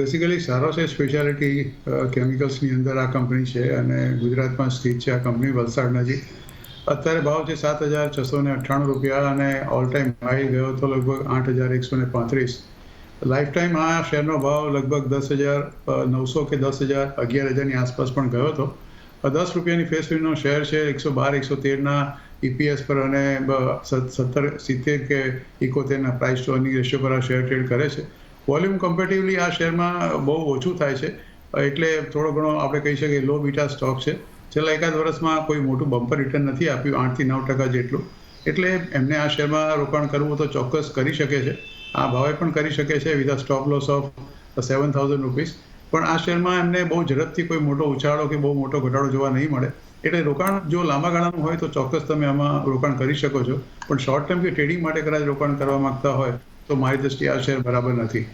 Basically સારો છે speciality કેમિકલ્સની અંદર આ કંપની છે અને ગુજરાતમાં સ્થિત છે. આ કંપની વલસાડ નજીક. અત્યારે ભાવ છે ₹7,698 અને ઓલ ટાઈમ હાઈ ગયો તો લગભગ 8,135. લાઈફ ટાઈમ આ શેરનો ભાવ લગભગ 10,900 કે 11,000ની આસપાસ પણ ગયો હતો. ₹10ની ફેસ વેલ્યુનો શેર છે. 112-113ના EPS પર અને 70 કે 71ના પ્રાઇસ ટુ અર્નિંગ રેશિયો પર આ શેર ટ્રેડ કરે છે. વોલ્યુમ કમ્પેરેટિવલી આ શેરમાં બહુ ઓછું થાય છે, એટલે થોડો ઘણો આપણે કહી શકીએ લો બીટા સ્ટોક છે. છેલ્લા એકાદ વર્ષમાં કોઈ મોટું બમ્પર રિટર્ન નથી આપ્યું, 8 થી 9% જેટલું. એટલે એમને આ શેરમાં રોકાણ કરવું તો ચોક્કસ કરી શકે છે. આ ભાવે પણ કરી શકે છે with a stop loss of ₹7,000. પણ આ શેરમાં એમને બહુ ઝડપથી કોઈ મોટો ઉછાળો કે બહુ મોટો ઘટાડો જોવા નહીં મળે. એટલે રોકાણ જો લાંબા ગાળાનું હોય તો ચોક્કસ તમે આમાં રોકાણ કરી શકો છો. પણ શોર્ટ ટર્મ કે ટ્રેડિંગ માટે કદાચ રોકાણ કરવા માંગતા હોય તો મારી દ્રષ્ટિએ આ શેર બરાબર નથી.